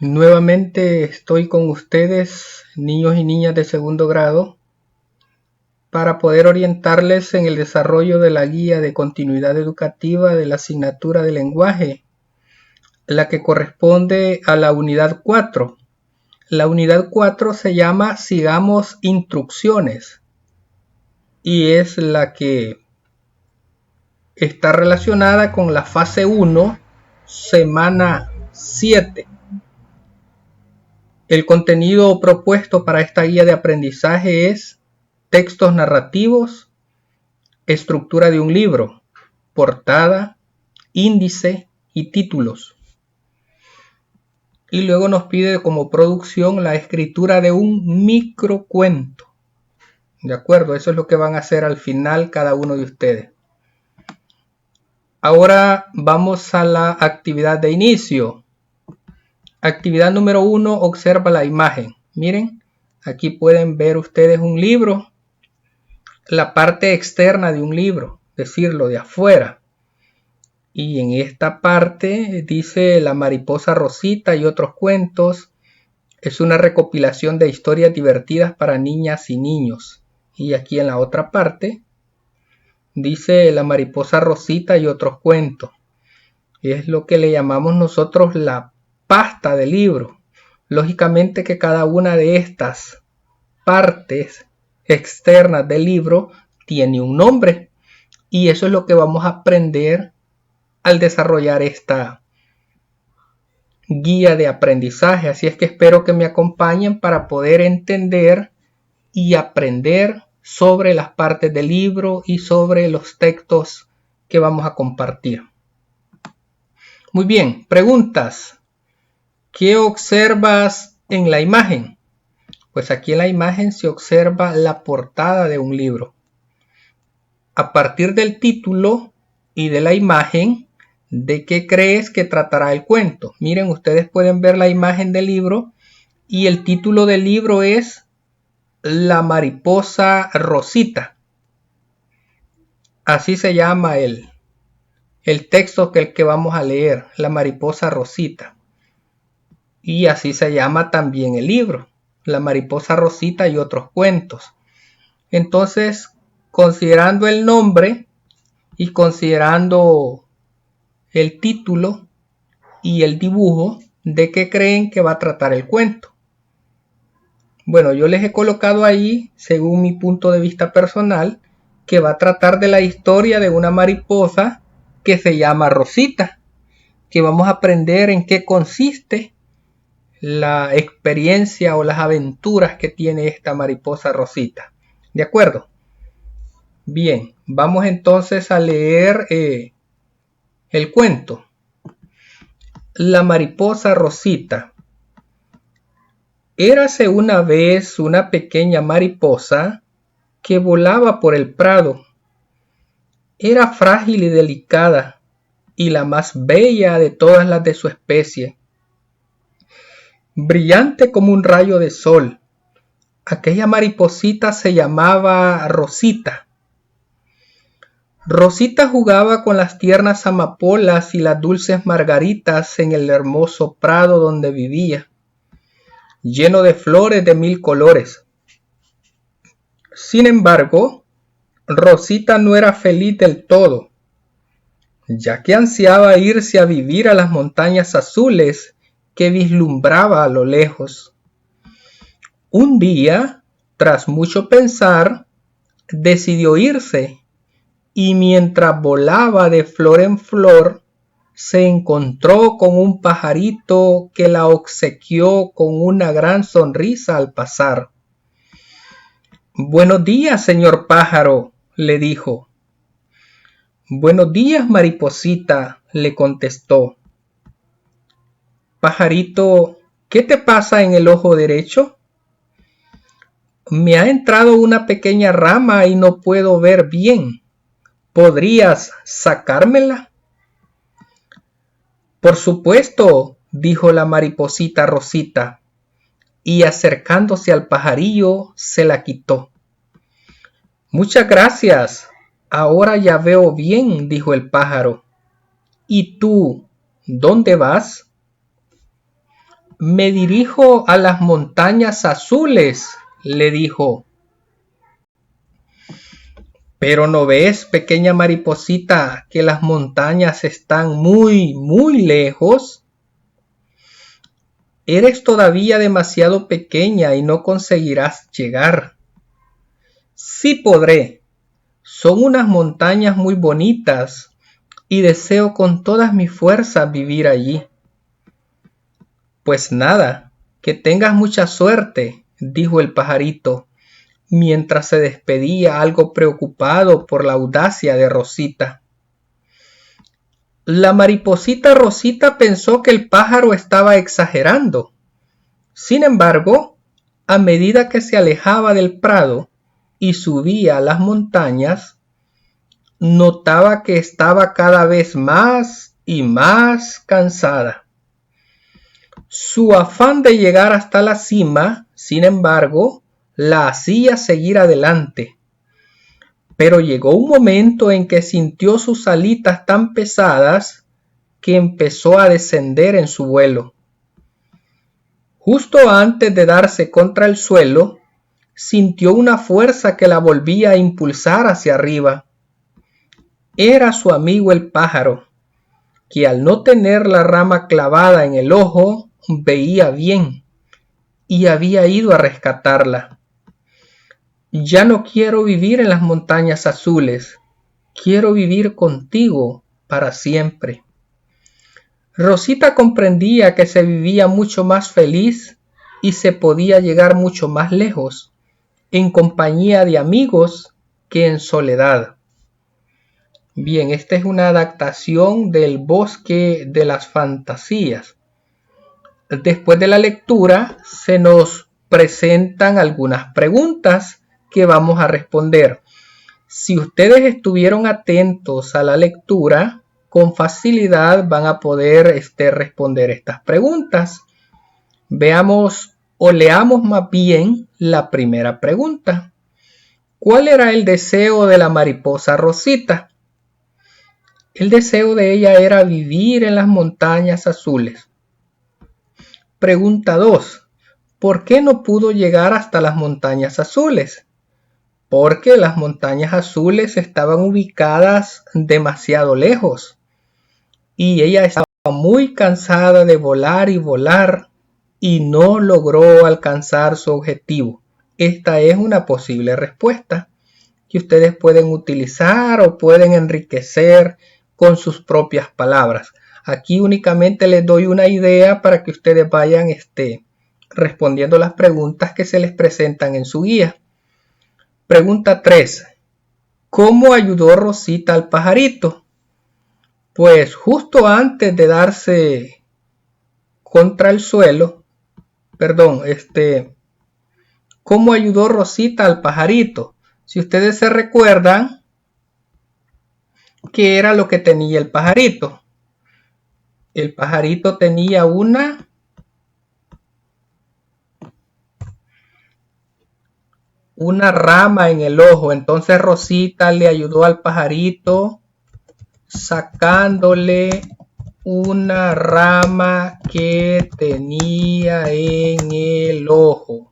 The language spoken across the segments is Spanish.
Nuevamente estoy con ustedes, niños y niñas de segundo grado, para poder orientarles en el desarrollo de la guía de continuidad educativa de la asignatura de lenguaje, la que corresponde a la unidad 4. La unidad 4 se llama Sigamos Instrucciones y es la que está relacionada con la fase 1, semana 7. El contenido propuesto para esta guía de aprendizaje es textos narrativos, estructura de un libro, portada, índice y títulos. Y luego nos pide como producción la escritura de un microcuento. ¿De acuerdo? Eso es lo que van a hacer al final cada uno de ustedes. Ahora vamos a la actividad de inicio. Actividad número 1, observa la imagen. Miren, aquí pueden ver ustedes un libro, la parte externa de un libro, es decir, lo de afuera. Y en esta parte dice La mariposa Rosita y otros cuentos. Es una recopilación de historias divertidas para niñas y niños. Y aquí en la otra parte dice La mariposa Rosita y otros cuentos. Es lo que le llamamos nosotros la pasta de libro. Lógicamente que cada una de estas partes externas del libro tiene un nombre. Y eso es lo que vamos a aprender al desarrollar esta guía de aprendizaje. Así es que espero que me acompañen para poder entender y aprender sobre las partes del libro y sobre los textos que vamos a compartir. Muy bien, preguntas. ¿Qué observas en la imagen? Pues aquí en la imagen se observa la portada de un libro. A partir del título y de la imagen, ¿de qué crees que tratará el cuento? Miren, ustedes pueden ver la imagen del libro y el título del libro es La mariposa Rosita. Así se llama el texto que vamos a leer, La mariposa Rosita. Y así se llama también el libro, La mariposa Rosita y otros cuentos. Entonces, considerando el nombre y considerando el título y el dibujo, ¿de qué creen que va a tratar el cuento? Bueno, yo les he colocado ahí, según mi punto de vista personal, que va a tratar de la historia de una mariposa que se llama Rosita, que vamos a aprender en qué consiste la experiencia o las aventuras que tiene esta mariposa Rosita. ¿De acuerdo? Bien, vamos entonces a leer el cuento. La mariposa Rosita. Érase una vez una pequeña mariposa que volaba por el prado. Era frágil y delicada y la más bella de todas las de su especie. Brillante como un rayo de sol. Aquella mariposita se llamaba Rosita. Rosita jugaba con las tiernas amapolas y las dulces margaritas en el hermoso prado donde vivía, lleno de flores de 1000 colores. Sin embargo, Rosita no era feliz del todo, ya que ansiaba irse a vivir a las montañas azules que vislumbraba a lo lejos. Un día, tras mucho pensar, decidió irse y mientras volaba de flor en flor, se encontró con un pajarito que la obsequió con una gran sonrisa al pasar. «Buenos días, señor pájaro», le dijo. «Buenos días, mariposita», le contestó. «Pajarito, ¿qué te pasa en el ojo derecho?» «Me ha entrado una pequeña rama y no puedo ver bien. ¿Podrías sacármela?» «Por supuesto», dijo la mariposita Rosita, y acercándose al pajarillo se la quitó. «Muchas gracias, ahora ya veo bien», dijo el pájaro. «¿Y tú, dónde vas?» Me dirijo a las montañas azules, le dijo. Pero ¿no ves, pequeña mariposita, que las montañas están muy, muy lejos? Eres todavía demasiado pequeña y no conseguirás llegar. Sí podré. Son unas montañas muy bonitas y deseo con todas mis fuerzas vivir allí. Pues nada, que tengas mucha suerte, dijo el pajarito, mientras se despedía algo preocupado por la audacia de Rosita. La mariposita Rosita pensó que el pájaro estaba exagerando. Sin embargo, a medida que se alejaba del prado y subía a las montañas, notaba que estaba cada vez más y más cansada. Su afán de llegar hasta la cima, sin embargo, la hacía seguir adelante. Pero llegó un momento en que sintió sus alitas tan pesadas que empezó a descender en su vuelo. Justo antes de darse contra el suelo, sintió una fuerza que la volvía a impulsar hacia arriba. Era su amigo el pájaro, que al no tener la rama clavada en el ojo, veía bien y había ido a rescatarla. Ya no quiero vivir en las montañas azules, quiero vivir contigo para siempre. Rosita comprendía que se vivía mucho más feliz y se podía llegar mucho más lejos, en compañía de amigos que en soledad. Bien, esta es una adaptación del Bosque de las Fantasías. Después de la lectura se nos presentan algunas preguntas que vamos a responder. Si ustedes estuvieron atentos a la lectura, con facilidad van a poder responder estas preguntas. Veamos o leamos más bien la primera pregunta. ¿Cuál era el deseo de la mariposa Rosita? El deseo de ella era vivir en las montañas azules. Pregunta 2. ¿Por qué no pudo llegar hasta las montañas azules? Porque las montañas azules estaban ubicadas demasiado lejos y ella estaba muy cansada de volar y volar y no logró alcanzar su objetivo. Esta es una posible respuesta que ustedes pueden utilizar o pueden enriquecer con sus propias palabras. Aquí únicamente les doy una idea para que ustedes vayan respondiendo las preguntas que se les presentan en su guía. Pregunta 3. ¿Cómo ayudó Rosita al pajarito? Pues justo antes de darse contra el suelo, ¿cómo ayudó Rosita al pajarito? Si ustedes se recuerdan, ¿qué era lo que tenía el pajarito? El pajarito tenía una rama en el ojo. Entonces Rosita le ayudó al pajarito sacándole una rama que tenía en el ojo.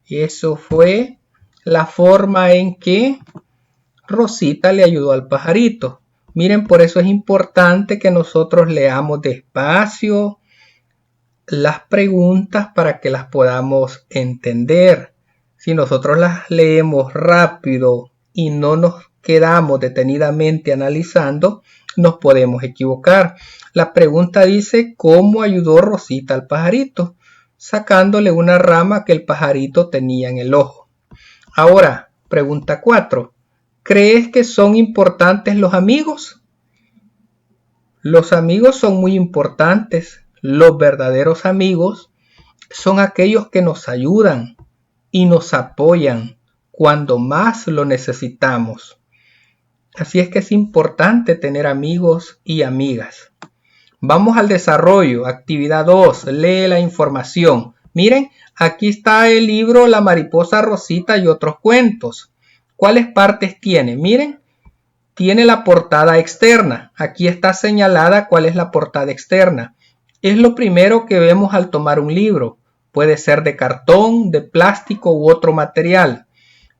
Eso fue la forma en que Rosita le ayudó al pajarito. Miren, por eso es importante que nosotros leamos despacio las preguntas para que las podamos entender. Si nosotros las leemos rápido y no nos quedamos detenidamente analizando, nos podemos equivocar. La pregunta dice, ¿cómo ayudó Rosita al pajarito? Sacándole una rama que el pajarito tenía en el ojo. Ahora, pregunta 4. ¿Crees que son importantes los amigos? Los amigos son muy importantes. Los verdaderos amigos son aquellos que nos ayudan y nos apoyan cuando más lo necesitamos. Así es que es importante tener amigos y amigas. Vamos al desarrollo. Actividad 2. Lee la información. Miren, aquí está el libro La mariposa Rosita y otros cuentos. ¿Cuáles partes tiene? Miren, tiene la portada externa. Aquí está señalada cuál es la portada externa. Es lo primero que vemos al tomar un libro. Puede ser de cartón, de plástico u otro material.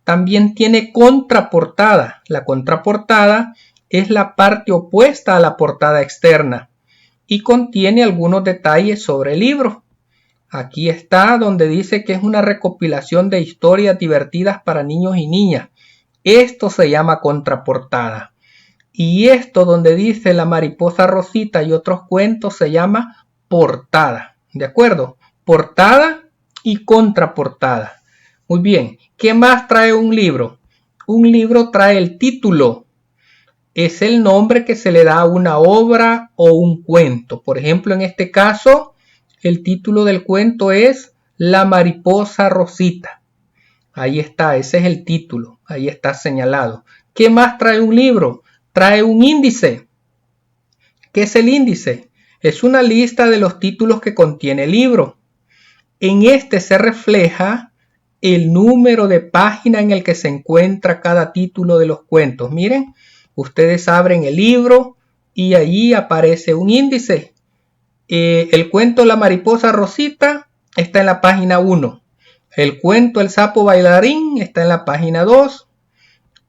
También tiene contraportada. La contraportada es la parte opuesta a la portada externa y contiene algunos detalles sobre el libro. Aquí está donde dice que es una recopilación de historias divertidas para niños y niñas. Esto se llama contraportada. Y esto donde dice La mariposa Rosita y otros cuentos se llama portada. ¿De acuerdo? Portada y contraportada. Muy bien. ¿Qué más trae un libro? Un libro trae el título. Es el nombre que se le da a una obra o un cuento. Por ejemplo, en este caso, el título del cuento es La mariposa Rosita. Ahí está, ese es el título. Ahí está señalado. ¿Qué más trae un libro? Trae un índice. ¿Qué es el índice? Es una lista de los títulos que contiene el libro. En este se refleja el número de página en el que se encuentra cada título de los cuentos. Miren, ustedes abren el libro y allí aparece un índice. El cuento La mariposa Rosita está en la página 1. El cuento El sapo bailarín está en la página 2.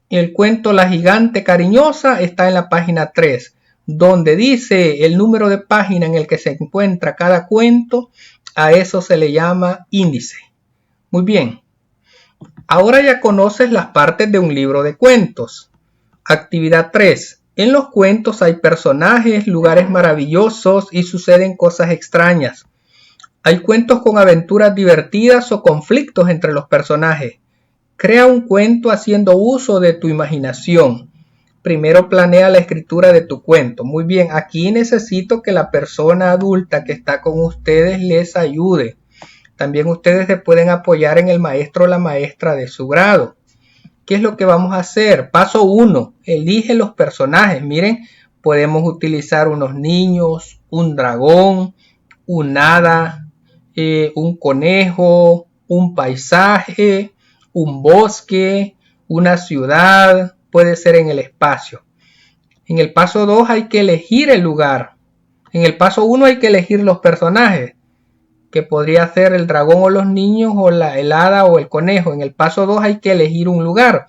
El cuento La gigante cariñosa está en la página 3. Donde dice el número de página en el que se encuentra cada cuento, a eso se le llama índice. Muy bien. Ahora ya conoces las partes de un libro de cuentos. Actividad 3. En los cuentos hay personajes, lugares maravillosos y suceden cosas extrañas. Hay cuentos con aventuras divertidas o conflictos entre los personajes. Crea un cuento haciendo uso de tu imaginación. Primero planea la escritura de tu cuento. Muy bien, aquí necesito que la persona adulta que está con ustedes les ayude. También ustedes se pueden apoyar en el maestro o la maestra de su grado. ¿Qué es lo que vamos a hacer? Paso 1. Elige los personajes. Miren, podemos utilizar unos niños, un dragón, un hada, un conejo, un paisaje, un bosque, una ciudad, puede ser en el espacio. En el paso 2 hay que elegir el lugar. En el paso 1 hay que elegir los personajes, que podría ser el dragón o los niños o el hada o el conejo. En el paso 2 hay que elegir un lugar.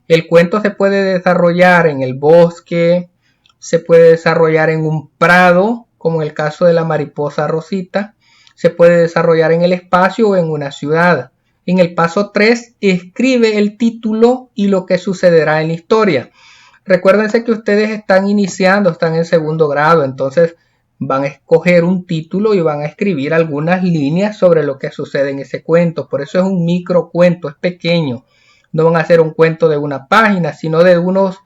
El cuento se puede desarrollar en el bosque, se puede desarrollar en un prado, como en el caso de La mariposa Rosita, se puede desarrollar en el espacio o en una ciudad. En el paso 3 escribe el título y lo que sucederá en la historia. Recuérdense que ustedes están iniciando, están en segundo grado, entonces van a escoger un título y van a escribir algunas líneas sobre lo que sucede en ese cuento. Por eso es un microcuento, es pequeño. No van a hacer un cuento de una página, sino de unos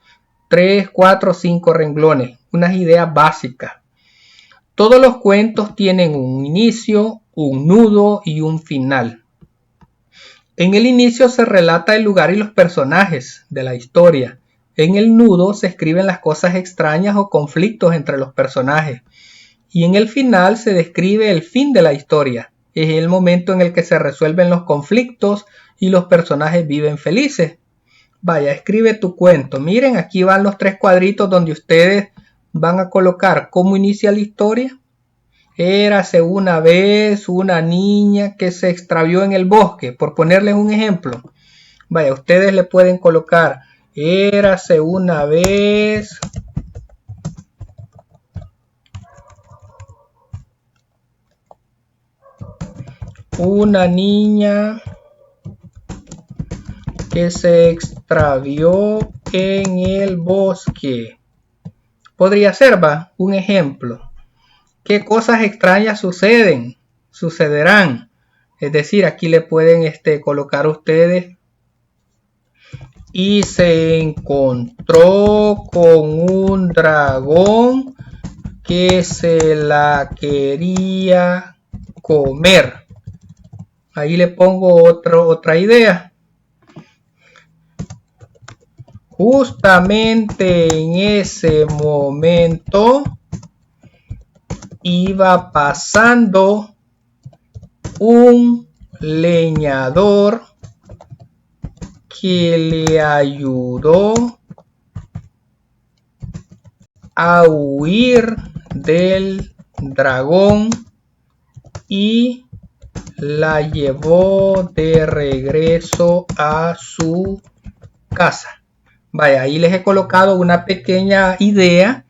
3, 4, 5 renglones. Unas ideas básicas. Todos los cuentos tienen un inicio, un nudo y un final. En el inicio se relata el lugar y los personajes de la historia. En el nudo se escriben las cosas extrañas o conflictos entre los personajes. Y en el final se describe el fin de la historia. Es el momento en el que se resuelven los conflictos y los personajes viven felices. Vaya, escribe tu cuento. Miren, aquí van los 3 cuadritos donde ustedes van a colocar cómo inicia la historia. Érase una vez una niña que se extravió en el bosque, por ponerles un ejemplo. Vaya, ustedes le pueden colocar, érase una vez una niña que se extravió en el bosque. Podría ser, va, un ejemplo. ¿Qué cosas extrañas sucederán? Es decir, aquí le pueden colocar ustedes. Y se encontró con un dragón que se la quería comer. Ahí le pongo otra idea. Justamente en ese momento iba pasando un leñador que le ayudó a huir del dragón y la llevó de regreso a su casa. Vaya, ahí les he colocado una pequeña idea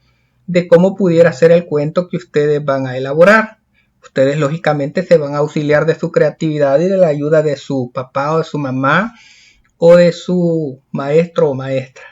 de cómo pudiera ser el cuento que ustedes van a elaborar. Ustedes lógicamente se van a auxiliar de su creatividad y de la ayuda de su papá o de su mamá o de su maestro o maestra.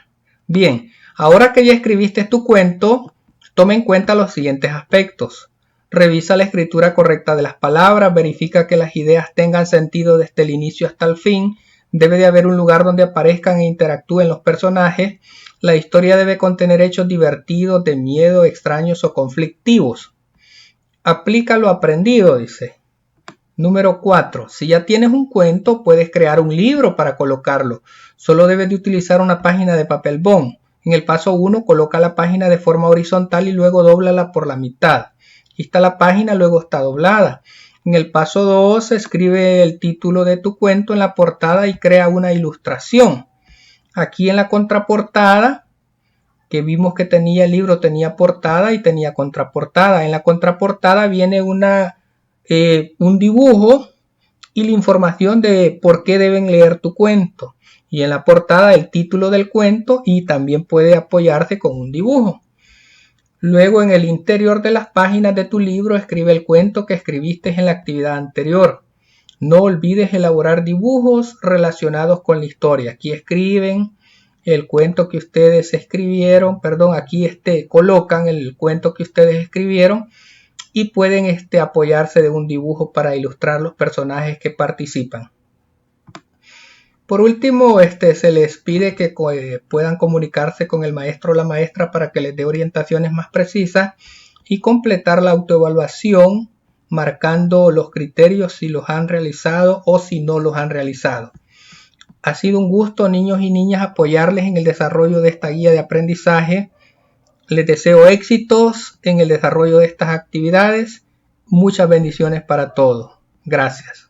Bien, ahora que ya escribiste tu cuento, toma en cuenta los siguientes aspectos. Revisa la escritura correcta de las palabras, verifica que las ideas tengan sentido desde el inicio hasta el fin. Debe de haber un lugar donde aparezcan e interactúen los personajes. La historia debe contener hechos divertidos, de miedo, extraños o conflictivos. Aplica lo aprendido, dice. Número 4. Si ya tienes un cuento, puedes crear un libro para colocarlo. Solo debes de utilizar una página de papel bond. En el paso 1, coloca la página de forma horizontal y luego dóblala por la mitad. Aquí está la página, luego está doblada. En el paso 2, escribe el título de tu cuento en la portada y crea una ilustración. Aquí en la contraportada, que vimos que tenía el libro, tenía portada y tenía contraportada. En la contraportada viene un dibujo y la información de por qué deben leer tu cuento. Y en la portada el título del cuento y también puede apoyarse con un dibujo. Luego en el interior de las páginas de tu libro escribe el cuento que escribiste en la actividad anterior. No olvides elaborar dibujos relacionados con la historia. Aquí escriben el cuento que ustedes escribieron, aquí colocan el cuento que ustedes escribieron y pueden apoyarse de un dibujo para ilustrar los personajes que participan. Por último, se les pide que puedan comunicarse con el maestro o la maestra para que les dé orientaciones más precisas y completar la autoevaluación marcando los criterios si los han realizado o si no los han realizado. Ha sido un gusto, niños y niñas, apoyarles en el desarrollo de esta guía de aprendizaje. Les deseo éxitos en el desarrollo de estas actividades. Muchas bendiciones para todos. Gracias.